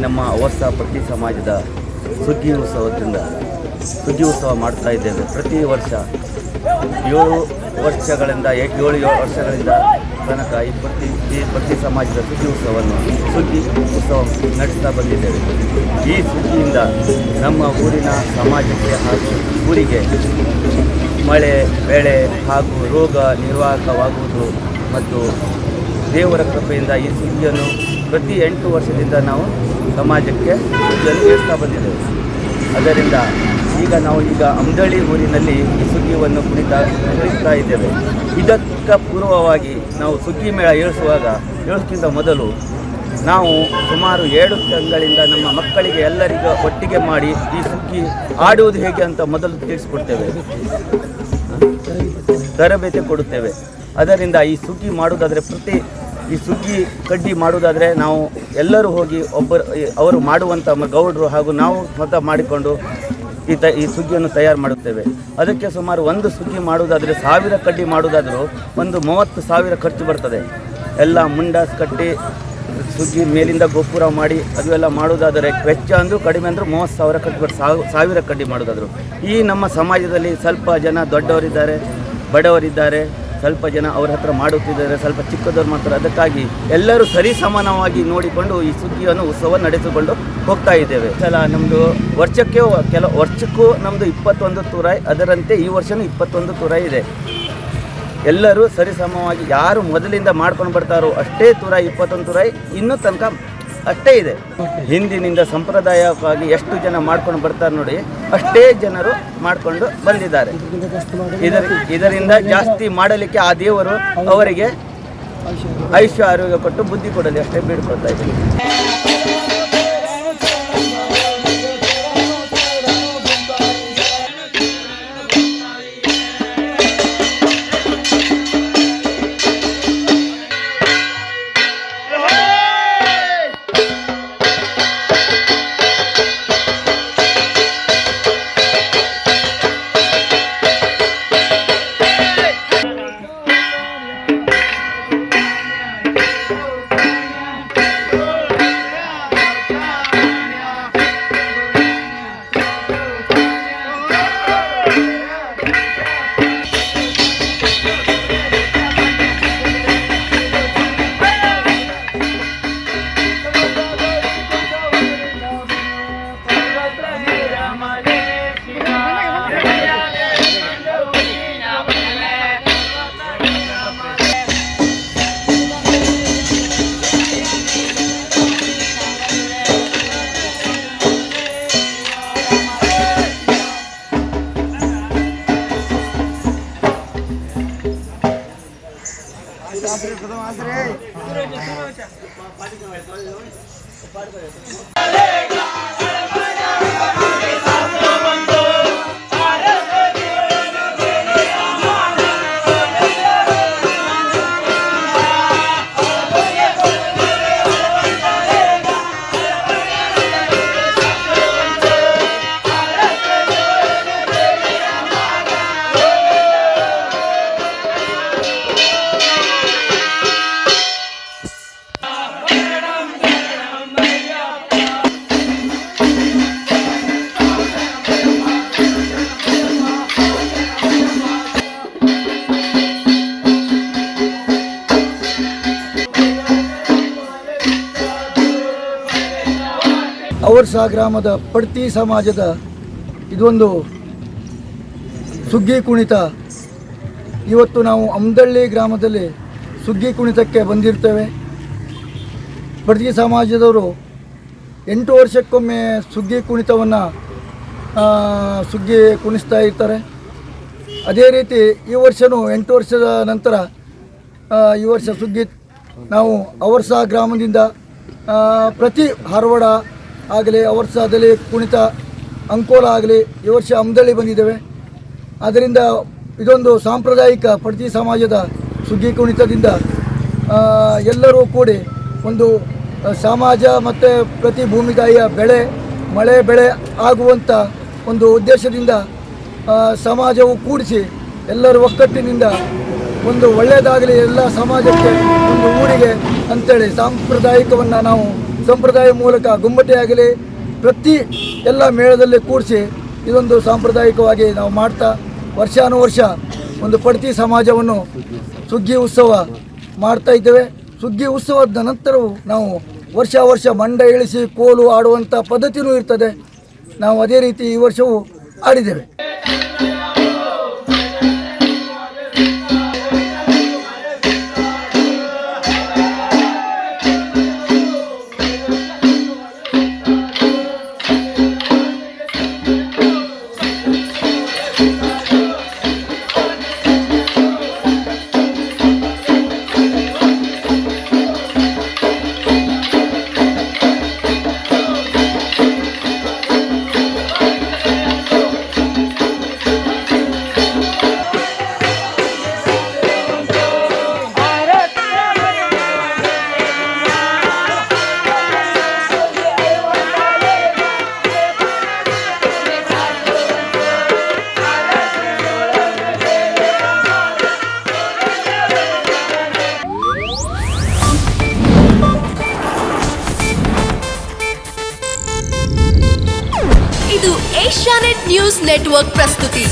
ನಮ್ಮ ಹೊಸ ಪಟ್ಟಿ ಸಮಾಜದ ಸುಗ್ಗಿ ಉತ್ಸವದಿಂದ ಸುಗ್ಗಿ ಉತ್ಸವ ಮಾಡ್ತಾ ಇದ್ದೇವೆ. ಪ್ರತಿ ವರ್ಷ 7 ವರ್ಷಗಳಿಂದ ತನಕ ಈ ಪಟ್ಟಿ ಸಮಾಜದ ಸುಗ್ಗಿ ಉತ್ಸವ ನಡೆಸ್ತಾ ಬಂದಿದ್ದೇವೆ. ಈ ಸುಗ್ಗಿಯಿಂದ ನಮ್ಮ ಊರಿನ ಸಮಾಜಕ್ಕೆ ಹಾಗೂ ಊರಿಗೆ ಮಳೆ ಬೆಳೆ ಹಾಗೂ ರೋಗ ನಿರ್ವಾಹಕವಾಗುವುದು ಮತ್ತು ದೇವರ ಕೃಪೆಯಿಂದ ಈ ಸುಗ್ಗಿಯನ್ನು ಪ್ರತಿ 8 ವರ್ಷದಿಂದ ನಾವು ಸಮಾಜಕ್ಕೆ ಸುಗ್ಗಿಯನ್ನು ನೀಡ್ತಾ ಬಂದಿದ್ದೇವೆ. ಅದರಿಂದ ನಾವು ಅಮ್ದಳ್ಳಿ ಊರಿನಲ್ಲಿ ಈ ಸುಗ್ಗಿಯನ್ನು ಕುಣಿಸ್ತಾ ಇದ್ದೇವೆ. ಇದಕ್ಕೆ ಪೂರ್ವವಾಗಿ ನಾವು ಸುಗ್ಗಿ ಮೇಳ ಏಳಿಸೋಕ್ಕಿಂತ ಮೊದಲು ನಾವು ಸುಮಾರು 7 ತಿಂಗಳಿಂದ ನಮ್ಮ ಮಕ್ಕಳಿಗೆ ಎಲ್ಲರಿಗೂ ಒಟ್ಟಿಗೆ ಮಾಡಿ ಈ ಸುಗ್ಗಿ ಆಡುವುದು ಹೇಗೆ ಅಂತ ಮೊದಲು ತಿಳಿಸಿಕೊಡ್ತೇವೆ, ತರಬೇತಿ ಕೊಡುತ್ತೇವೆ. ಅದರಿಂದ ಈ ಸುಗ್ಗಿ ಮಾಡುವುದಾದರೆ ಈ ಸುಗ್ಗಿ ಕಡ್ಡಿ ಮಾಡುವುದಾದರೆ ನಾವು ಎಲ್ಲರೂ ಹೋಗಿ ಅವರು ಮಾಡುವಂಥ ಗೌಡರು ಹಾಗೂ ನಾವು ಸ್ವತಃ ಮಾಡಿಕೊಂಡು ಈ ಸುಗ್ಗಿಯನ್ನು ತಯಾರು ಮಾಡುತ್ತೇವೆ. ಅದಕ್ಕೆ ಸುಮಾರು ಒಂದು ಸುಗ್ಗಿ ಮಾಡುವುದಾದರೆ 1000 ಕಡ್ಡಿ ಮಾಡುವುದಾದರೂ ಒಂದು 30,000 ಖರ್ಚು ಬರ್ತದೆ. ಎಲ್ಲ ಮುಂಡಾಸ್ ಕಟ್ಟಿ ಸುಗ್ಗಿ ಮೇಲಿಂದ ಗೋಪುರ ಮಾಡಿ ಅದೆಲ್ಲ ಮಾಡುವುದಾದರೆ ವೆಚ್ಚ ಅಂದರೂ ಕಡಿಮೆ ಅಂದರೂ 30,000 ಖರ್ಚು ಬರ್ತದೆ. 1000 ಕಡ್ಡಿ ಮಾಡುವುದಾದರೂ ಈ ನಮ್ಮ ಸಮಾಜದಲ್ಲಿ ಸ್ವಲ್ಪ ಜನ ದೊಡ್ಡವರಿದ್ದಾರೆ, ಬಡವರಿದ್ದಾರೆ, ಸ್ವಲ್ಪ ಜನ ಅವರ ಹತ್ರ ಮಾಡುತ್ತಿದ್ದಾರೆ, ಸ್ವಲ್ಪ ಚಿಕ್ಕದವ್ರು ಮಾಡ್ತಾರೆ. ಅದಕ್ಕಾಗಿ ಎಲ್ಲರೂ ಸರಿ ಸಮಾನವಾಗಿ ನೋಡಿಕೊಂಡು ಈ ಸುಗ್ಗಿಯನ್ನು ಉತ್ಸವ ನಡೆಸಿಕೊಂಡು ಹೋಗ್ತಾ ಇದ್ದೇವೆ. ನಮ್ಮದು ವರ್ಷಕ್ಕೂ ನಮ್ಮದು 21 ತುರಾಯಿ, ಅದರಂತೆ ಈ ವರ್ಷವೂ 21 ತುರಾಯಿ ಇದೆ. ಎಲ್ಲರೂ ಸರಿಸಮವಾಗಿ ಯಾರು ಮೊದಲಿಂದ ಮಾಡ್ಕೊಂಡು ಬರ್ತಾರೋ ಅಷ್ಟೇ ತುರಾಯಿ, 21 ತುರಾಯಿ ಇನ್ನೂ ತನಕ ಅಷ್ಟೇ ಇದೆ. ಹಿಂದಿನಿಂದ ಸಂಪ್ರದಾಯವಾಗಿ ಎಷ್ಟು ಜನ ಮಾಡ್ಕೊಂಡು ಬರ್ತಾರೆ ನೋಡಿ, ಅಷ್ಟೇ ಜನರು ಮಾಡಿಕೊಂಡು ಬಂದಿದ್ದಾರೆ. ಇದರಿಂದ ಜಾಸ್ತಿ ಮಾಡಲಿಕ್ಕೆ ಆ ದೇವರು ಅವರಿಗೆ ಆಯುಷ್ಯ ಆರೋಗ್ಯ ಕೊಟ್ಟು ಬುದ್ಧಿ ಕೊಡಲಿ ಅಷ್ಟೇ ಬೇಡ್ಕೊಳ್ತಾ ಇದ್ದೀನಿ. ಅವರ್ಸಾ ಗ್ರಾಮದ ಪಡ್ತಿ ಸಮಾಜದ ಇದೊಂದು ಸುಗ್ಗಿ ಕುಣಿತ. ಇವತ್ತು ನಾವು ಅಮ್ದಳ್ಳಿ ಗ್ರಾಮದಲ್ಲಿ ಸುಗ್ಗಿ ಕುಣಿತಕ್ಕೆ ಬಂದಿರ್ತೇವೆ. ಪಡ್ತಿ ಸಮಾಜದವರು 8 ವರ್ಷಕ್ಕೊಮ್ಮೆ ಸುಗ್ಗಿ ಕುಣಿತವನ್ನು ಸುಗ್ಗಿ ಕುಣಿಸ್ತಾ ಇರ್ತಾರೆ. ಅದೇ ರೀತಿ ಈ ವರ್ಷವೂ 8 ವರ್ಷದ ನಂತರ ಈ ವರ್ಷ ಸುಗ್ಗಿ ನಾವು ಅವರ್ಸಾ ಗ್ರಾಮದಿಂದ ಪ್ರತಿ ಹಾರವಾಡ ಆಗಲಿ, ಅವರ್ಸಾದಲ್ಲಿ ಕುಣಿತ, ಅಂಕೋಲ ಆಗಲಿ, ಈ ವರ್ಷ ಅಮ್ದಳ್ಳಿ ಬಂದಿದ್ದೇವೆ. ಆದ್ದರಿಂದ ಇದೊಂದು ಸಾಂಪ್ರದಾಯಿಕ ಪಡ್ತಿ ಸಮಾಜದ ಸುಗ್ಗಿ ಕುಣಿತದಿಂದ ಎಲ್ಲರೂ ಕೂಡಿ ಒಂದು ಸಮಾಜ ಮತ್ತು ಪ್ರತಿ ಭೂಮಿ ತಾಯಿಯ ಮಳೆ ಬೆಳೆ ಆಗುವಂಥ ಒಂದು ಉದ್ದೇಶದಿಂದ ಸಮಾಜವು ಕೂಡಿಸಿ ಎಲ್ಲರ ಒಕ್ಕಟ್ಟಿನಿಂದ ಒಂದು ಒಳ್ಳೆಯದಾಗಲಿ ಎಲ್ಲ ಸಮಾಜಕ್ಕೆ, ಒಂದು ಊರಿಗೆ ಅಂಥೇಳಿ ಸಾಂಪ್ರದಾಯಿಕವನ್ನು ನಾವು ಸಂಪ್ರದಾಯ ಮೂಲಕ ಗುಮ್ಮಟೆ ಆಗಲಿ ಪ್ರತಿ ಎಲ್ಲ ಮೇಳದಲ್ಲಿ ಕೂಡಿಸಿ ಇದೊಂದು ಸಾಂಪ್ರದಾಯಿಕವಾಗಿ ನಾವು ಮಾಡ್ತಾ ವರ್ಷಾನುವರ್ಷ ಒಂದು ಪಡ್ತಿ ಸಮಾಜವನ್ನು ಸುಗ್ಗಿ ಉತ್ಸವ ಮಾಡ್ತಾ ಇದ್ದೇವೆ. ಸುಗ್ಗಿ ಉತ್ಸವದ ನಂತರವೂ ನಾವು ವರ್ಷ ಮಂಡ ಇಳಿಸಿ ಕೋಲು ಆಡುವಂಥ ಪದ್ಧತಿಯೂ ಇರ್ತದೆ. ನಾವು ಅದೇ ರೀತಿ ಈ ವರ್ಷವೂ ಆಡಿದ್ದೇವೆ. ಇದು ಏಷ್ಯಾನೆಟ್ ನ್ಯೂಸ್ ನೆಟ್ವರ್ಕ್ ಪ್ರಸ್ತುತಿ.